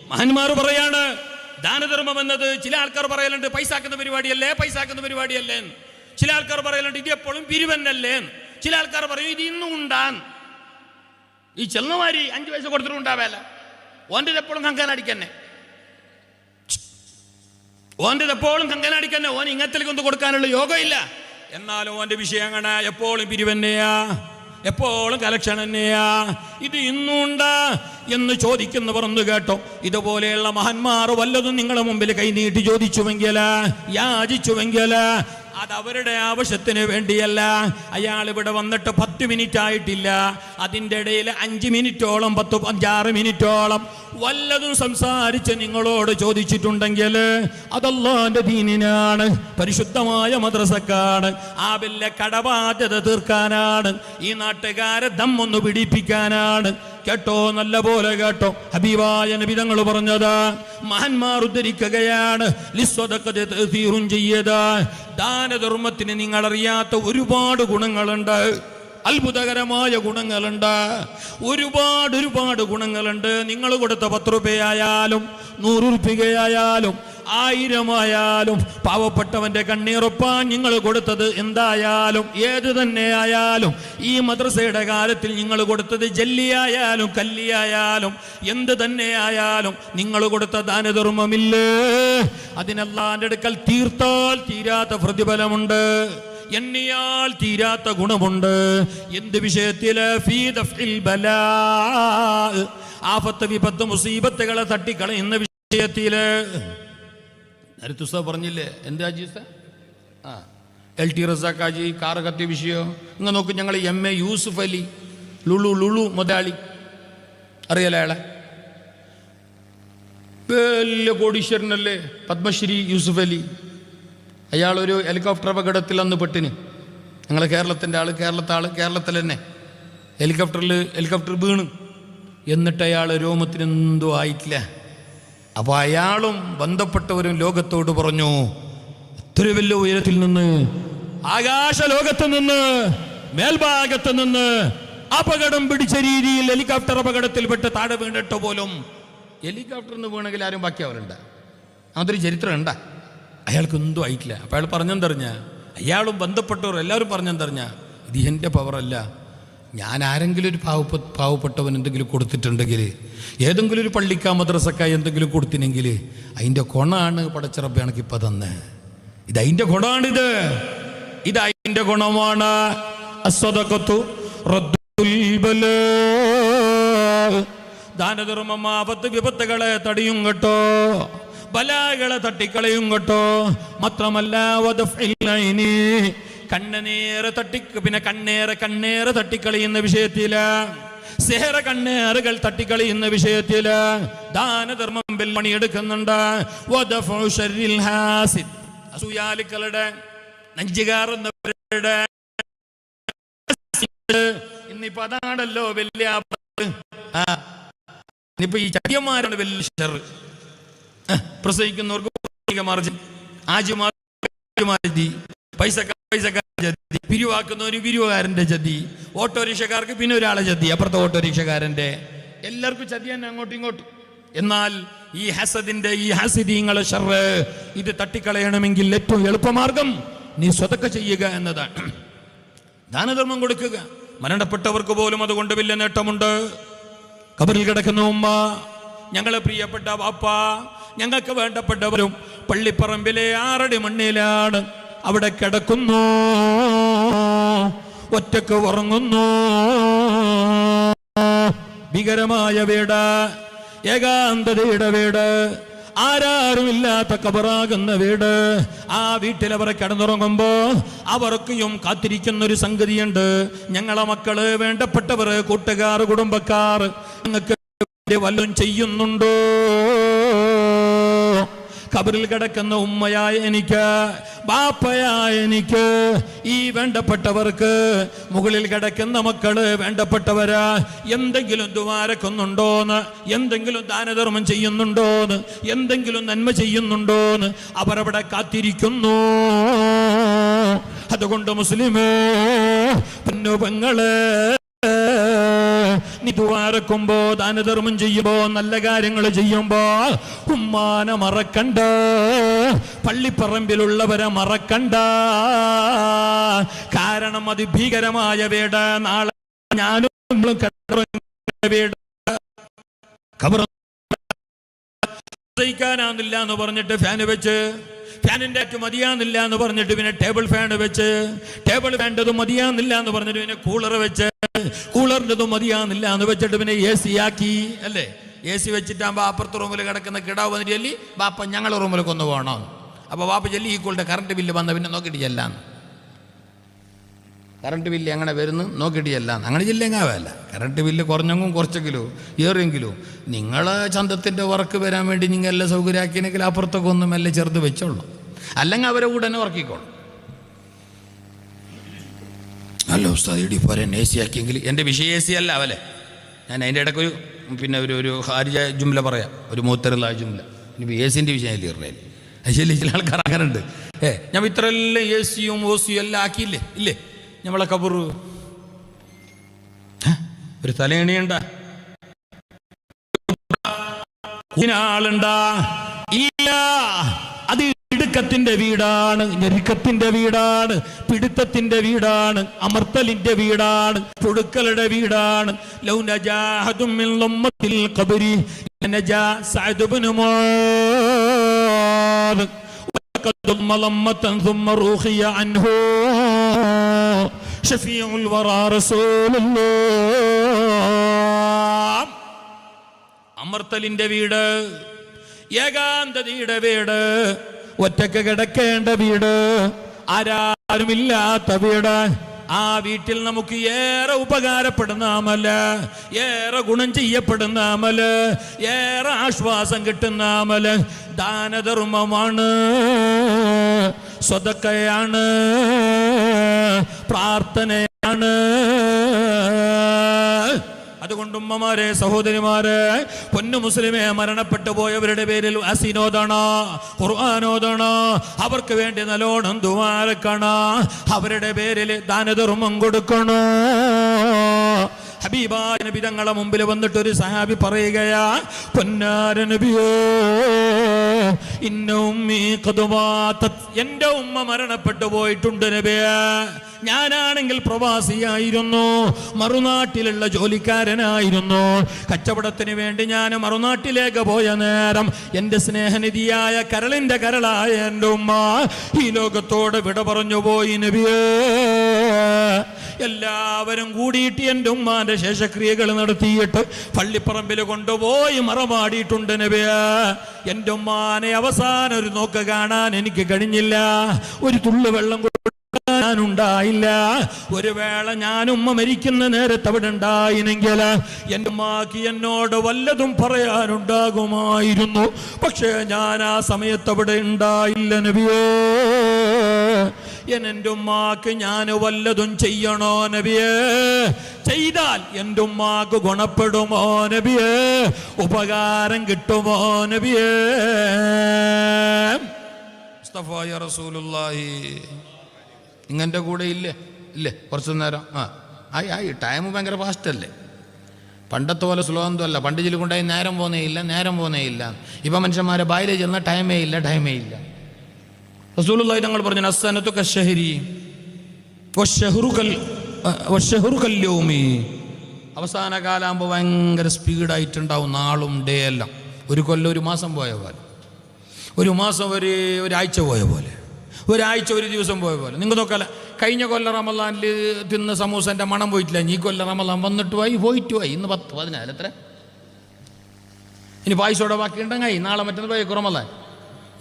മഹാന്മാർ പറയാണ്, ദാനധർമ്മം എന്നത് ചില ആൾക്കാർ പറയലുണ്ട് പൈസാക്കുന്ന പരിപാടിയല്ലേ. ചില ആൾക്കാർ പറയലുണ്ട് ഇത് എപ്പോഴും പിരിവന്നല്ലേ. ചില ആൾക്കാർ പറയും ഇത് ഇന്നും ഉണ്ടാൻ. ഈ ചെല്ലമാരി 5 പൈസ കൊടുത്തിട്ടുണ്ടാവേല. ഓൻ്റെ എപ്പോഴും കങ്കനടിക്കന്നെ, ഓൻ ഇങ്ങനത്തേക്ക് ഒന്നും കൊടുക്കാനുള്ള യോഗം ഇല്ല. എന്നാലും ഓൻ്റെ വിഷയം അങ്ങനെ എപ്പോഴും പിരിവന്നെയാ, എപ്പോഴും കലക്ഷൻ തന്നെയാ. ഇത് ഇന്നുണ്ടാ എന്ന് ചോദിക്കുന്നവർ ഒന്ന് കേട്ടോ. ഇതുപോലെയുള്ള മഹാന്മാർ വല്ലതും നിങ്ങളുടെ മുമ്പിൽ കൈനീട്ടി ചോദിച്ചുവെങ്കിൽ, യാചിച്ചുവെങ്കിൽ അത് അവരുടെ ആവശ്യത്തിന് വേണ്ടിയല്ല. അയാൾ ഇവിടെ വന്നിട്ട് 10 മിനിറ്റ് ആയിട്ടില്ല, അതിൻ്റെ ഇടയിൽ 5 മിനിറ്റോളം 5-6 മിനിറ്റോളം വല്ലതും സംസാരിച്ച് നിങ്ങളോട് ചോദിച്ചിട്ടുണ്ടെങ്കിൽ അതല്ലാഹുവിന്റെ ദീനിനാണ്, പരിശുദ്ധമായ മദ്രസക്കാണ്, ആ വലിയ കടബാധ്യത തീർക്കാനാണ്, ഈ നാട്ടുകാരെ ദമ്മൊന്ന് പിടിപ്പിക്കാനാണ്. കേട്ടോ, നല്ല പോലെ കേട്ടോ. ഹബീബായ നബി തങ്ങൾ പറഞ്ഞത് മഹാന്മാർ ഉദ്ധരിക്കുകയാണ്, ദാനധർമ്മത്തിന് നിങ്ങളറിയാത്ത ഒരുപാട് ഗുണങ്ങളുണ്ട്, അത്ഭുതകരമായ ഗുണങ്ങളുണ്ട്, ഒരുപാട് ഗുണങ്ങളുണ്ട്. നിങ്ങൾ കൊടുത്ത 10 രൂപയായാലും 100 രൂപയായാലും 1000 ആയാലും പാവപ്പെട്ടവന്റെ കണ്ണീറൊപ്പാൻ നിങ്ങൾ കൊടുത്തത് എന്തായാലും ഏത് തന്നെ ആയാലും, ഈ മദ്രസയുടെ കാര്യത്തിൽ നിങ്ങൾ കൊടുത്തത് ജല്ലിയായാലും കല്ലിയായാലും എന്ത് തന്നെ ആയാലും നിങ്ങൾ കൊടുത്ത ദാനധർമ്മമില്ലേ, അതിനല്ലാന്റെ അടുക്കൽ തീർത്താൽ തീരാത്ത പ്രതിഫലമുണ്ട്, എണ്ണിയാൽ തീരാത്ത ഗുണമുണ്ട്. എന്ത് വിഷയത്തില്? ആഫത്ത്, വിപത്ത്, മുസീബത്തുകളെ തട്ടിക്കളയുന്ന വിഷയത്തില്. നേരത്തെ ഉസ്താദ് പറഞ്ഞില്ലേ, എന്താ ജിസ LT റസാഖാജി കാറ് കത്തിയ വിഷയം ഇങ്ങനെ നോക്ക്. ഞങ്ങൾ MA യൂസുഫ് അലി ലുളു മുതലാളി അറിയാലോ, അയാളെ വലിയ കോടീശ്വരനല്ലേ, പത്മശ്രീ യൂസുഫ് അലി. അയാളൊരു ഹെലികോപ്റ്റർ അപകടത്തിൽ അന്ന് പെട്ടിന്. ഞങ്ങളെ കേരളത്തിൻ്റെ ആള്, കേരളത്തിൽ തന്നെ ഹെലികോപ്റ്റർ വീണ്. എന്നിട്ട് അയാൾ രോമത്തിനെന്തോ ആയിട്ടില്ല. അപ്പോൾ അയാളും ബന്ധപ്പെട്ടവരും ലോകത്തോട് പറഞ്ഞു, ഇത്ര വലിയ ഉയരത്തിൽ നിന്ന്, ആകാശ ലോകത്ത് നിന്ന്, മേൽഭാഗത്ത് നിന്ന് അപകടം പിടിച്ച രീതിയിൽ ഹെലികോപ്റ്റർ അപകടത്തിൽപ്പെട്ട് താഴെ വീണിട്ട് പോലും ഹെലികോപ്റ്ററിൽ നിന്ന് വീണെങ്കിൽ ആരും ബാക്കിയാവലുണ്ട്. അതൊരു ചരിത്രം ഉണ്ടാ. അയാൾക്ക് എന്തും ആയിട്ടില്ല. അപ്പോൾ അയാൾ പറഞ്ഞെന്തറിഞ്ഞ, അയാളും ബന്ധപ്പെട്ടവർ എല്ലാവരും പറഞ്ഞെന്തറിഞ്ഞ, ഇത് എൻ്റെ പവറല്ല, ഞാൻ ആരെങ്കിലും ഒരു പാവപ്പെട്ടവൻ എന്തെങ്കിലും കൊടുത്തിട്ടുണ്ടെങ്കിൽ, ഏതെങ്കിലും ഒരു പള്ളിക്കാ മദ്രസക്കായി എന്തെങ്കിലും കൊടുത്തിനെങ്കിൽ അതിൻ്റെ ഗുണമാണ് പടച്ചിറപ്പ് എനിക്കിപ്പോൾ തന്നെ. ഇത് അതിൻ്റെ ഗുണമാണിത്, ഇത് അതിൻ്റെ ഗുണമാണ്. ദാനധർമ്മം ആപത്ത് വിപത്തുകളെ തടിയും കേട്ടോ, ബലാകളെ തട്ടിക്കളയും കേട്ടോ. മാത്രമല്ല കണ്ണേറെ തട്ടിക്കളയുന്ന വിഷയത്തില്, സെഹറ കണ്ണേറുകൾ തട്ടിക്കളയുന്ന വിഷയത്തില് ദാനധർമ്മം പണിയെടുക്കുന്നുണ്ട്. അസൂയാലുക്കളുടെ, നെഞ്ചുകാറുന്നവരുടെ, ഇന്നിപ്പോ അതാണല്ലോ വലിയ, ഇനിയിപ്പോ ഈ ചടിയന്മാരാണ് വലിയ ഷർ. പ്രസവിക്കുന്നവർക്ക് മാർജിൻ, ജദ്ദി, പിരിവാക്കുന്നവന് പിരിവുകാരന്റെ ജദ്ദി, ഓട്ടോറിക്ഷക്കാർക്ക് പിന്നെ ഒരാളെ ജദ്ദി, അപ്പുറത്തെ ഓട്ടോറിക്ഷക്കാരന്റെ, എല്ലാവർക്കും ചതി തന്നെ അങ്ങോട്ടും ഇങ്ങോട്ടും. എന്നാൽ ഈ ഹസദിന്റെ, ഈ ഹസിദീങ്ങളെ ഷർറ് ഇത് തട്ടിക്കളയണമെങ്കിൽ ഏറ്റവും എളുപ്പമാർഗം നീ സ്വതക്ക ചെയ്യുക എന്നതാണ്. ദാനധർമ്മം കൊടുക്കുക. മരണപ്പെട്ടവർക്ക് പോലും അതുകൊണ്ട് വലിയ നേട്ടമുണ്ട്. ഖബറിൽ കിടക്കുന്ന ഉമ്മ, ഞങ്ങളെ പ്രിയപ്പെട്ട വാപ്പ, ഞങ്ങൾക്ക് വേണ്ടപ്പെട്ടവരും പള്ളിപ്പറമ്പിലെ 6 അടി മണ്ണിലാണ് അവിടെ കിടക്കുന്നു, ഒറ്റക്ക് ഉറങ്ങുന്നു. ഭീകരമായ വീട്, ഏകാന്തതയുടെ വീട്, ആരാരുമില്ലാത്ത കബറാകുന്ന വീട്. ആ വീട്ടിൽ അവർ കിടന്നുറങ്ങുമ്പോ അവർക്കും കാത്തിരിക്കുന്ന ഒരു സംഗതിയുണ്ട്. ഞങ്ങളെ മക്കള്, വേണ്ടപ്പെട്ടവർ, കൂട്ടുകാർ, കുടുംബക്കാർ ഞങ്ങൾക്ക് വല്ലതും ചെയ്യുന്നുണ്ടോ? ഖബറിൽ കിടക്കുന്ന ഉമ്മയായ എനിക്ക്, ബാപ്പയായ എനിക്ക്, ഈ വേണ്ടപ്പെട്ടവർക്ക്, മുകളിൽ കിടക്കുന്ന മക്കള്, വേണ്ടപ്പെട്ടവരാ, എന്തെങ്കിലും ദ്വാരക്കുന്നുണ്ടോന്ന്, എന്തെങ്കിലും ദാനധർമ്മം ചെയ്യുന്നുണ്ടോന്ന്, എന്തെങ്കിലും നന്മ ചെയ്യുന്നുണ്ടോന്ന് അവരവിടെ കാത്തിരിക്കുന്നു. അതുകൊണ്ട് മുസ്ലിമേ, പെണ്ണുപെങ്ങളെ, നീ ദുആരക്കുമ്പോ, ദാനധർമ്മം ചെയ്യുമ്പോ, നല്ല കാര്യങ്ങൾ ചെയ്യുമ്പോ ഉമ്മാനെ മറക്കണ്ട, പള്ളിപ്പറമ്പിലുള്ളവരെ മറക്കണ്ട. കാരണം അത് ഭീകരമായ വീട്. നാളെ ഞാനും വീട് സഹിക്കാനാന്നില്ല എന്ന് പറഞ്ഞിട്ട് ഫാന് വെച്ച്, ഫാനിന്റെ അറ്റ് മതിയാന്നില്ല എന്ന് പറഞ്ഞിട്ട് പിന്നെ ടേബിൾ ഫാൻ വെച്ച്, ടേബിൾ ഫാൻ്റെതും മതിയാന്നില്ല എന്ന് പറഞ്ഞിട്ട് പിന്നെ കൂളർ വെച്ച്, കൂളറിൻ്റെതും മതിയാന്നില്ല എന്ന് വെച്ചിട്ട് പിന്നെ AC ആക്കി അല്ലേ. AC വെച്ചിട്ടാകുമ്പോൾ അപ്പുറത്തെ റൂമിൽ കിടക്കുന്ന കിടാവ് വന്നിട്ട് ചൊല്ലി, ബാപ്പ ഞങ്ങളുടെ റൂമിലേക്ക് ഒന്ന് പോകണം. അപ്പോൾ ബാപ്പ ചൊല്ലി ഈക്വളുടെ കറണ്ട് ബില്ല് വന്ന പിന്നെ നോക്കിയിട്ട് ചെല്ലാന്ന്. കറണ്ട് ബില്ല് അങ്ങനെ വരുന്നു നോക്കിയിട്ട് ചെല്ലാന്ന്. അങ്ങനെ ചെല്ലെങ്കാവല്ല. കറണ്ട് ബില്ല് കുറഞ്ഞെങ്കിലും കുറച്ചെങ്കിലോ ഏറെങ്കിലോ നിങ്ങളെ ചന്തത്തിൻ്റെ വർക്ക് വരാൻ വേണ്ടി നിങ്ങൾ എല്ലാം സൗകര്യമാക്കിയെങ്കിൽ അപ്പുറത്തൊക്കെ ഒന്നും എല്ലാം ചെറുത് വെച്ചോളൂ. അല്ലെങ്കിൽ അവരെ കൂടെ തന്നെ വർക്കിക്കോളും. അല്ല ഉസ്താദ് ഇടി പോരെ AC ആക്കിയെങ്കിൽ. എൻ്റെ വിഷയം AC അല്ല അവലെ. ഞാൻ അതിൻ്റെ ഇടയ്ക്കൊരു പിന്നെ ഒരു ഹാരിജ ജുംല പറയാം, ഒരു മൂത്തരുള്ള ജുംല. ഇനി AC-ൻ്റെ വിഷയം ഇല്ലേ ശരി. ചില ആൾക്കാർ അങ്ങനെയുണ്ട്. ഞാൻ ഇത്രയെല്ലാം AC-യും OC-യും എല്ലാം ആക്കിയില്ലേ ഇല്ലേ. നമ്മളെ കബറ് ഒരു തലയണിയുണ്ട, ആളുണ്ടാ ഇല്ല. അത് ഇടുക്കത്തിന്റെ വീടാണ്, ഞെരുക്കത്തിന്റെ വീടാണ്, പിടുത്തത്തിന്റെ വീടാണ്, അമർത്തലിന്റെ വീടാണ്, പുഴുക്കളുടെ വീടാണ്. ലൗ നജാഹദും മിൻ ളുമ്മത്തിൽ ഖബരി നജാ സഅദ് ഇബ്നു മുആദ് വഖദ് മലമ്മതൻ ثم റൂഖിയ അൻഹു ഷഫീഉൽ വറാ റസൂലുള്ളാഹ്. അമർത്തലിന്റെ വീട്, ഏകാന്തതയുടെ വീട്, ഒറ്റക്ക് കിടക്കേണ്ട വീട്, ആരാരുമില്ലാത്ത വീട്. ആ വീട്ടിൽ നമുക്ക് ഏറെ ഉപകാരപ്പെടുന്ന അമല്, ഏറെ ഗുണം ചെയ്യപ്പെടുന്ന അമല്, ഏറെ ആശ്വാസം കിട്ടുന്ന അമല് ദാനധർമ്മമാണ്, സ്വതക്കയാണ്, പ്രാർത്ഥനയാണ്. അതുകൊണ്ട് ഉമ്മമാരെ, സഹോദരിമാരെ, പൊന്നു മുസ്ലിമെ, മരണപ്പെട്ടു പോയവരുടെ പേരിൽ അസിനോദണോ, ഖുർആനോദണോ, അവർക്ക് വേണ്ടി നല്ലോണം ദുആരക്കണോ, അവരുടെ പേരിൽ ദാനധർമ്മം കൊടുക്കണോ. ഹബീബായ നബി തങ്ങളെ മുമ്പിൽ വന്നിട്ട് ഒരു സഹാബി പറയുകയാ, പൊന്നാര നബിയേ, ഇന്ന ഉമ്മീ ഖദ് മാതത്, എൻ്റെ ഉമ്മ മരണപ്പെട്ടു പോയിട്ടുണ്ട് നബിയേ. ഞാനാണെങ്കിൽ പ്രവാസിയായിരുന്നു, മറുനാട്ടിലുള്ള ജോലിക്കാരനായിരുന്നു. കച്ചവടത്തിന് വേണ്ടി ഞാൻ മറുനാട്ടിലേക്ക് പോയ നേരം എൻ്റെ സ്നേഹനിധിയായ കരളിൻ്റെ കരളായ എൻ്റെ ഉമ്മ ഈ ലോകത്തോട് വിട പറഞ്ഞു പോയി നബിയേ. എല്ലാവരും കൂടിയിട്ട് എൻ്റെ ഉമ്മാന്റെ ശേഷക്രിയകൾ നടത്തിയിട്ട് പള്ളിപ്പറമ്പിൽ കൊണ്ടുപോയി മറമാടിയിട്ടുണ്ട് നബിയേ. എൻ്റെ ഉമ്മാനെ അവസാനം ഒരു നോക്ക് കാണാൻ എനിക്ക് കഴിഞ്ഞില്ല, ഒരു തുള്ളു വെള്ളം ഉണ്ടായില്ല. ഒരു വേള ഞാൻ ഉമ്മ മരിക്കുന്ന നേരത്ത് അവിടെ ഉണ്ടായിനെങ്കിൽ എൻ്റെ ഉമ്മാക്ക് എന്നോട് വല്ലതും പറയാനുണ്ടാകുമായിരുന്നു. പക്ഷേ ഞാൻ ആ സമയത്ത് അവിടെ ഉണ്ടായില്ല നബിയേ. എൻ്റെ ഉമ്മാക്ക് ഞാൻ വല്ലതും ചെയ്യണോ നബിയേ? ചെയ്താൽ എൻ്റെ ഉമ്മാക്ക് ഗുണപ്പെടുമോ നബിയേ? ഉപകാരം കിട്ടുമോ നബിയേ? മുസ്തഫ റസൂലുള്ളാഹി നിങ്ങളുടെ കൂടെ ഇല്ലേ? കുറച്ചു നേരം ആയി ടൈം ഭയങ്കര ഫാസ്റ്റല്ലേ. പണ്ടത്തെ പോലെ സ്ലോ ഒന്നും അല്ല. പണ്ട് ജില്ല കൊണ്ടായി നേരം പോന്നേ ഇല്ല. ഇപ്പം മനുഷ്യന്മാരെ ബായിലെ ചെന്ന ടൈമേ ഇല്ല. റസൂലുള്ളാഹി തങ്ങൾ പറഞ്ഞു, അസ്സനതു കശ്ശഹരി വശ്ശഹ്റു കല്യൗമി. അവസാന കാലാകുമ്പോൾ ഭയങ്കര സ്പീഡായിട്ടുണ്ടാവും, നാളും ഡേ എല്ലാം. ഒരു കൊല്ലം ഒരു മാസം പോയ പോലെ, ഒരു മാസം ഒരാഴ്ച പോയ പോലെ, ഒരാഴ്ച ഒരു ദിവസം പോയ പോലെ. നിങ്ങൾ നോക്കല്ല, കഴിഞ്ഞ കൊല്ലം റമളാനിൽ തിന്ന സമൂസൻ്റെ മണം പോയിട്ടില്ല. ഈ കൊല്ലം റമളാൻ വന്നിട്ട് പോയി. ഇന്ന് 10-14 എത്ര ഇനി പായസോടെ ബാക്കി ഉണ്ടെങ്കിൽ നാളെ മറ്റൊന്ന് പോയി റമളാൻ.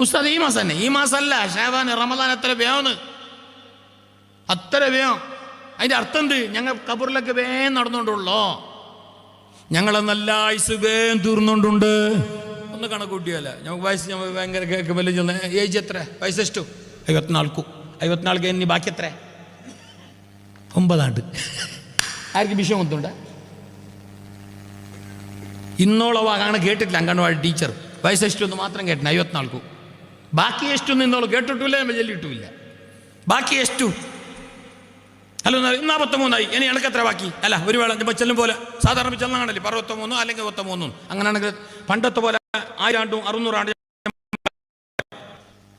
ഉസ്താദ് ഈ മാസം തന്നെ, ഈ മാസമല്ല ഷാബാൻ, റമളാൻ എത്ര വേന്ന്, അത്ര വേം. അതിൻ്റെ അർത്ഥം എന്ത്? ഞങ്ങൾ ഖബറിലൊക്കെ വേഗം നടന്നുകൊണ്ടുള്ളോ, ഞങ്ങളെ നല്ല ആയുസ് വേഗം തീർന്നുകൊണ്ടുണ്ട്. ഒന്ന് കണക്ക് കൂട്ടിയല്ല, നമുക്ക് വയസ്സ് ഭയങ്കര കേൾക്കുമ്പോൾ ഏജ് എത്ര, വയസ്സ് എഷ്ടു? 54 ഇനി ബാക്കി എത്ര? 9 ആണ്ട്. ആർക്ക് വിഷയം ഒന്നുണ്ട്? ഇന്നോളം അങ്ങനെ കേട്ടിട്ടില്ല. അംഗൻവാടി ടീച്ചർ വയസ്സ് എഷ്ടൊന്ന് മാത്രം കേട്ടില്ല, 54. ബാക്കി എഷ്ടൊന്നും ഇന്നോളം കേട്ടിട്ടില്ല, നമ്മൾ ചൊല്ലിയിട്ടുമില്ല. ബാക്കി എഷ്ടു അല്ല 43 ഇനി എനിക്ക് എത്ര ബാക്കി അല്ല ഒരു വേള ചെല്ലും പോലെ സാധാരണ ചെന്നാണല്ലേ 63 അല്ലെങ്കിൽ 63 അങ്ങനെയാണെങ്കിൽ പണ്ടത്തെ പോലെ 1000 ആണ്ടും 600 ആണ്ട്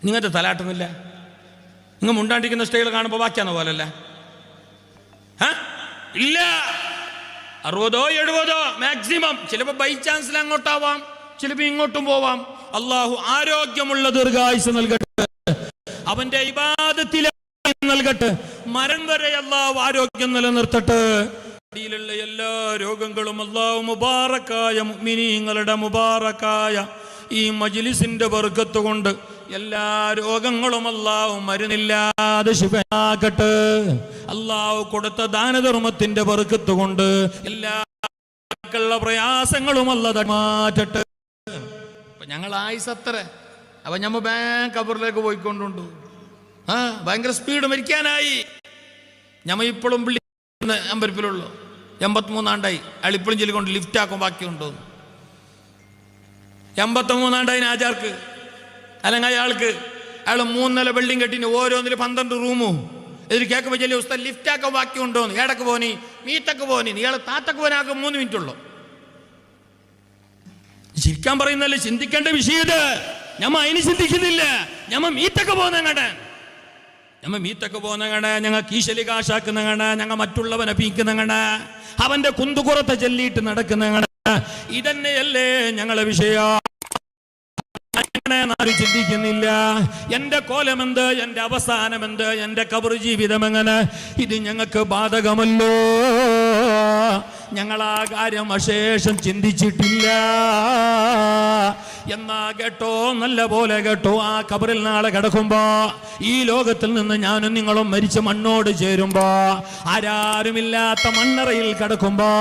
നിങ്ങത്തെ തലാട്ടുന്നില്ല. നിങ്ങൾ മുണ്ടാണ്ടിരിക്കുന്ന സ്റ്റൈൽ കാണുമ്പോൾ ബാക്കിയാന്ന പോലല്ല. ഇല്ല 60 70 മാക്സിമം. ചിലപ്പോൾ ബൈ ചാൻസിൽ അങ്ങോട്ടാവാം, ചിലപ്പോൾ ഇങ്ങോട്ടും പോവാം. അള്ളാഹു ആരോഗ്യമുള്ള ദീർഘായുസ് നൽകട്ടെ, അവന്റെ ഇബാദത്തിൽ നൽകട്ടെ, മരണം വരെ അള്ളാഹു ആരോഗ്യം നിലനിർത്തട്ടെ. ിലുള്ള എല്ലാ രോഗങ്ങളും അള്ളാഹു മുബാറക്കായ മുഅ്മിനീങ്ങളുടെ മുബാറക്കായ ഈ മജ്ലിസിന്റെ ബർക്കത്ത് കൊണ്ട് എല്ലാ രോഗങ്ങളും അള്ളാഹു മരുന്നില്ലാതെ ശിഫയാക്കട്ടെ. അള്ളാഹു കൊടുത്ത ദാനധർമ്മത്തിന്റെ ബർക്കത്ത് കൊണ്ട് എല്ലാ പ്രയാസങ്ങളും അല്ലാഹു മാറ്റട്ടെ. ഞങ്ങൾ ആയുസത്ര അപ്പൊ ഞമ്മ ബാങ്ക് കബറിലേക്ക് പോയിക്കൊണ്ടുണ്ട്. ഭയങ്കര സ്പീഡ് മരിക്കാനായി. ഞമ്മ ഇപ്പോഴും പുള്ളി അമ്പരപ്പിലുള്ളൂ 83 ആണ്ടായി. അയാൾ ഇപ്പോഴും ചൊല്ലിക്കൊണ്ട് ലിഫ്റ്റ് ആക്കും ബാക്കിയുണ്ടോ. 83 ആണ്ടായി ആചാർക്ക്. അല്ലെങ്കിൽ അയാൾക്ക് 3 നില ബിൽഡിംഗ് കെട്ടിന് ഓരോന്നിൽ 12 റൂമും ഇതിൽ കേൾക്കുമ്പോൾ ചെല്ലി ഉസ്താദ് ലിഫ്റ്റ് ആക്കാൻ ബാക്കിയുണ്ടോന്ന്. ഏടക്ക് പോനി മീത്തക്ക് പോനി ഇയാൾ താത്തക്ക് പോനാക്ക് 3 മിനിറ്റ് ഉള്ളൂ. ചിരിക്കാൻ പറയുന്നല്ലേ, ചിന്തിക്കേണ്ട വിഷയം. ഞമ്മ അതിന് ചിന്തിക്കുന്നില്ല. ഞമ്മ മീത്തൊക്കെ പോകുന്നങ്ങടെ, ഞങ്ങൾ കീശലി കാശാക്കുന്നങ്ങട, ഞങ്ങൾ മറ്റുള്ളവനെ പീക്കുന്നങ്ങട, അവന്റെ കുന്തുകുറത്തെ ചെല്ലിയിട്ട് നടക്കുന്നങ്ങട. ഇതന്നെയല്ലേ ഞങ്ങളെ വിഷയം. ആരും ചിന്തിക്കുന്നില്ല. എന്റെ കോലമെന്ത്, എന്റെ അവസാനമെന്ത്, എന്റെ ഖബർ ജീവിതം എങ്ങനെ, ഇത് ഞങ്ങൾക്ക് ബാധകമല്ലോ. ഞങ്ങൾ ആ കാര്യം അശേഷം ചിന്തിച്ചിട്ടില്ല. എന്നാ കേട്ടോ, നല്ല പോലെ കേട്ടോ, ആ ഖബറിൽ നാളെ കിടക്കുമ്പോ ഈ ലോകത്തിൽ നിന്ന് ഞാനും നിങ്ങളും മരിച്ച മണ്ണോട് ചേരുമ്പോ ആരാരുമില്ലാത്ത മണ്ണറയിൽ കിടക്കുമ്പോ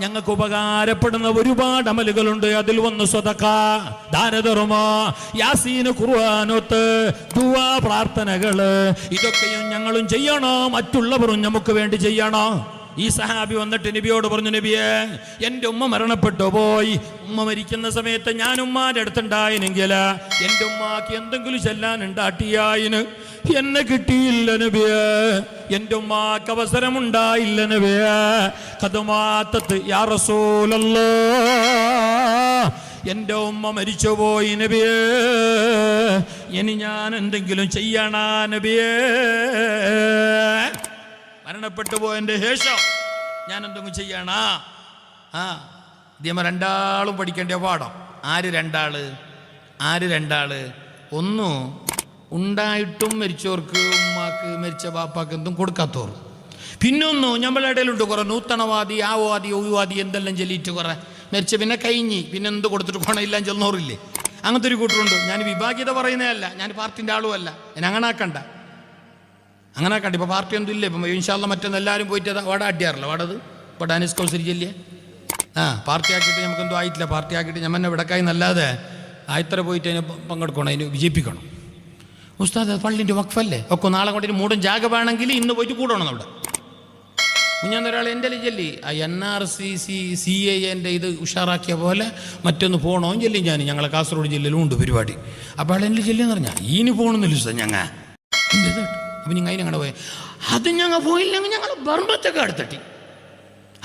ഞങ്ങൾക്ക് ഉപകാരപ്പെടുന്ന ഒരുപാട് അമലുകളുണ്ട്. അതിൽ ഒന്ന് സ്വതക്ക, ദാനധർമ്മ, യാസീന്, ഖുർആനോത്ത്, ദുആ, പ്രാർത്ഥനകള്. ഇതൊക്കെയും ഞങ്ങളും ചെയ്യണോ, മറ്റുള്ളവരും നമുക്ക് വേണ്ടി ചെയ്യണോ. ഈ സഹാബി വന്നിട്ട് നബിയോട് പറഞ്ഞു, നബിയെ എൻ്റെ ഉമ്മ മരണപ്പെട്ടു പോയി. ഉമ്മ മരിക്കുന്ന സമയത്ത് ഞാൻ ഉമ്മാൻ്റെ അടുത്തുണ്ടായിനെങ്കിൽ എൻ്റെ ഉമ്മാക്ക് എന്തെങ്കിലും ചെല്ലാനുണ്ടാട്ടിയായിന്. എന്നെ കിട്ടിയില്ല നബിയെ, എൻ്റെ ഉമ്മാക്ക് അവസരമുണ്ടായില്ല നബിയെ. ഖദമാത്തത്ത് യാ റസൂലല്ലാഹ്, എൻ്റെ ഉമ്മ മരിച്ചുപോയി നബിയേ, ഇനി ഞാൻ എന്തെങ്കിലും ചെയ്യണ നബിയേ. മരണപ്പെട്ടു പോയതിൻ്റെ ശേഷം ഞാൻ എന്തെങ്കിലും ചെയ്യണ. ഇതേമ രണ്ടാളും പഠിക്കേണ്ട പാഠം. ആര് രണ്ടാള്? ഒന്ന് ഉണ്ടായിട്ടും മരിച്ചവർക്ക്, ഉമ്മാക്ക്, മരിച്ച ബാപ്പാക്ക് എന്തും കൊടുക്കാത്തവർ. പിന്നൊന്നു നമ്മളെ ഇടയിലുണ്ട് കുറെ നൂത്തണവാദി, ആ വാദി, ഒഴിവാദി എന്തെല്ലാം ചൊല്ലിയിട്ട് കുറെ മരിച്ച പിന്നെ കഴിഞ്ഞ് പിന്നെ എന്ത് കൊടുത്തിട്ട് ഗുണമില്ലാന്ന് ചെന്നോറില്ലേ. അങ്ങനത്തെ ഒരു കൂട്ടറുണ്ട്. ഞാൻ വിഭാഗ്യത പറയുന്നതല്ല, ഞാൻ പാർട്ടിൻ്റെ ആളുമല്ല. ഞാൻ അങ്ങനെ ആക്കണ്ട. ഇപ്പോൾ പാർട്ടി ഒന്നും ഇല്ല. ഇപ്പം ഇൻഷാല്ല മറ്റൊന്ന് എല്ലാവരും പോയിട്ട് വട അടിയാറില്ല. വടത് ഇപ്പോൾ ഡാനിസ് കൗസരി ചെല്ലിയ പാർട്ടി ആക്കിയിട്ട് നമുക്കെന്തോ ആയിട്ടില്ല. പാർട്ടി ആക്കിയിട്ട് ഞാൻ എന്നെ വിടക്കായി നല്ലാതെ ആയിത്തറ പോയിട്ട് അതിന് പങ്കെടുക്കണം, അതിന് വിജയിപ്പിക്കണം. ഉസ്താദ് പള്ളിൻ്റെ വഖഫല്ലേ ഒക്കെ നാളെ കൊണ്ടിട്ട് മൂടും ജാഗ വേണമെങ്കിൽ ഇന്ന് പോയിട്ട് കൂടണം. അവിടെ കുഞ്ഞാന്നൊരാൾ എൻ്റെ ചെല്ലി ആ NRCC CAA ഇത് ഉഷാറാക്കിയ പോലെ മറ്റൊന്ന് പോകണോ ചെല്ലി. ഞങ്ങളെ കാസർഗോഡ് ജില്ലയിലും ഉണ്ട് പരിപാടി. അപ്പോൾ ആൾ എൻ്റെ ചെല്ലിയെന്ന് പറഞ്ഞാൽ ഈന് പോകണമെന്നില്ല ഉസ്താദ് ഞങ്ങൾ. അപ്പം നിങ്ങൾ അതിനങ്ങനെ പോയി അത് ഞങ്ങൾ പോയില്ലെങ്കിൽ ഞങ്ങൾ ബർമ്മത്തൊക്കെ അടുത്തട്ടി,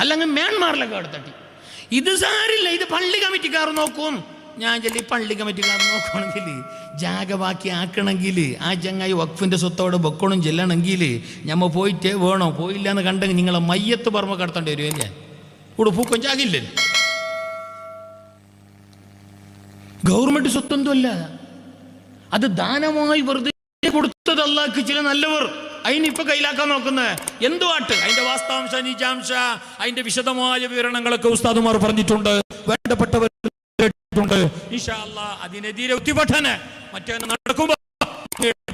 അല്ലെങ്കിൽ മ്യാൻമാറിലൊക്കെ അടുത്തട്ടി. ഇത് സാരില്ല, ഇത് പള്ളി കമ്മിറ്റിക്കാർ നോക്കും. ഞാൻ ചെല്ലി പള്ളി കമ്മിറ്റിക്കാർ നോക്കുകയാണെങ്കിൽ ജാഗ ബാക്കി ആക്കണമെങ്കിൽ ആ ചങ്ങായി വഖഫിൻ്റെ സ്വത്തോടെ വെക്കണം ചെല്ലണമെങ്കിൽ ഞമ്മ പോയിട്ടേ വേണോ. പോയില്ല എന്ന് കണ്ടെങ്കിൽ നിങ്ങളെ മയ്യത്ത് പറമ്പ കടത്തേണ്ടി വരുമല്ലേ. ഞാൻ ഇവിടെ പൂക്കം ജാഗില്ലല്ലോ. ഗവൺമെൻറ് സ്വത്തൊന്നുമല്ല, അത് ദാനമായി വെറുതെ കൊടുത്തത് അല്ലാഹ്ക്ക് ചില നല്ലവർ. അതിനിപ്പോൾ കയ്യിലാക്കാൻ നോക്കുന്നത് എന്തുവാട്ട്. അതിൻ്റെ വാസ്തവാംശ, നിജാംശ, അതിൻ്റെ വിശദമായ വിവരണങ്ങളൊക്കെ ഉസ്താദുമാർ പറഞ്ഞിട്ടുണ്ട്, വേണ്ടപ്പെട്ടവർ കേട്ടിട്ടുണ്ട്. ഇൻഷാ അല്ലാഹ് അതിനെതിരെ ഉത്തിപഠന മറ്റേ നടക്കുമ്പോൾ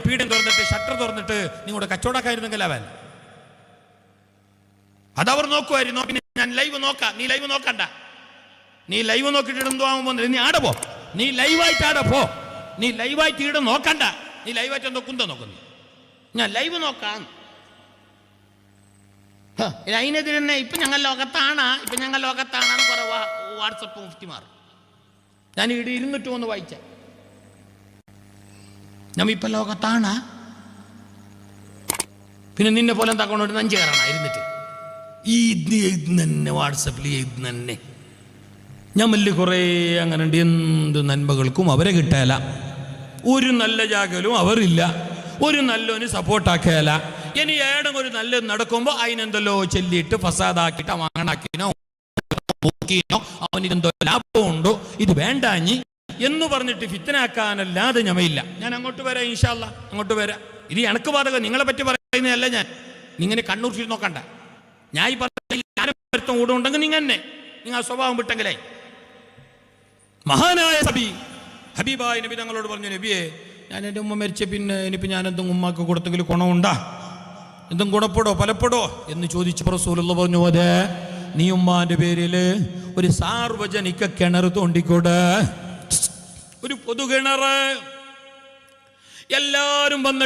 പീഠം തുറന്നിട്ട് ഷട്ടർ തുറന്നിട്ട് നിങ്ങളുടെ കച്ചവടക്കായിരുന്നെങ്കിൽ അവൻ അതവർ നോക്കുമായിരുന്നു. പിന്നെ ഞാൻ ലൈവ് നോക്കാം. നീ ലൈവ് നോക്കണ്ട. നീ ലൈവ് നോക്കിയിട്ട് എന്തോ ആകുമ്പോൾ നീ ആടെ പോ. നീ ലൈവായിട്ട് ആടെ പോ. നീ ലൈവായിട്ട് ഈടെ നോക്കണ്ട. നീ ലൈവായിട്ട് എന്തോ കുന്ത നോക്കുന്നു. ഞാൻ ലൈവ് നോക്കാം. അതിനെതിരെ തന്നെ ഇപ്പം ഞങ്ങൾ ലോകത്താണ് കുറെ വാട്സപ്പ് മുഫ്റ്റിമാർ. ഞാൻ ഇവിടെ 201 വായിച്ച നമ്മ ഇപ്പം ലോകത്താണ്. പിന്നെ നിന്നെ പോലെ എന്താക്കണോട്ട് നഞ്ച് കയറണം ഇരുന്നിട്ട് ഇത് തന്നെ വാട്സപ്പിൽ ഇത് തന്നെ ഞാൻ വലിയ കുറേ അങ്ങനെ ഉണ്ട്. എന്ത് നന്മകൾക്കും അവരെ കിട്ടല, ഒരു നല്ല ജാഗലും അവരില്ല, ഒരു നല്ലോന് സപ്പോർട്ടാക്കല. ഇനി ഏടെങ്കിലും ഒരു നല്ലത് നടക്കുമ്പോൾ അതിനെന്തല്ലോ ചെല്ലിയിട്ട് ഫസാദാക്കിയിട്ട് വാങ്ങണാക്കിനോ അവനെന്തോ ലാഭമുണ്ടോ ഇത് വേണ്ടാഞ്ഞി എന്ന് പറഞ്ഞിട്ട് ഫിത്തനാക്കാനല്ലാതെ ഞമയില്ല. ഞാൻ അങ്ങോട്ട് വരാം, ഇൻഷാ അല്ലാ അങ്ങോട്ട് വരാം. ഇത് എനക്ക് ബാധകം, നിങ്ങളെ പറ്റി പറയുന്നതല്ല. ഞാൻ നിങ്ങനെ കണ്ണൂർ ഫീൽ നോക്കണ്ട. ഞാൻ ഈ പറഞ്ഞ കൂടുണ്ടെങ്കിൽ നിങ്ങൾ സ്വഭാവം വിട്ടെങ്കിലേ. മഹാനായ ഹബീബായ നബി തങ്ങളോട് പറഞ്ഞു, നബിയെ ഞാൻ എൻ്റെ ഉമ്മ മരിച്ച പിന്നെ ഇനിയിപ്പോൾ ഞാൻ എന്തും ഉമ്മാക്ക് കൊടുത്തെങ്കിൽ ഗുണമുണ്ടാ, എന്തും ഗുണപ്പെടോ ഫലപ്പെടോ എന്ന് ചോദിച്ചപ്പോൾ റസൂലുള്ളാഹി പറഞ്ഞു, അതെ നീ ഉമ്മാന്റെ പേരിൽ ഒരു സാർവജനിക കിണർ തോണ്ടിക്കൂടെ, ഒരു പൊതു കിണർ എല്ലാവരും വന്നിട്ട്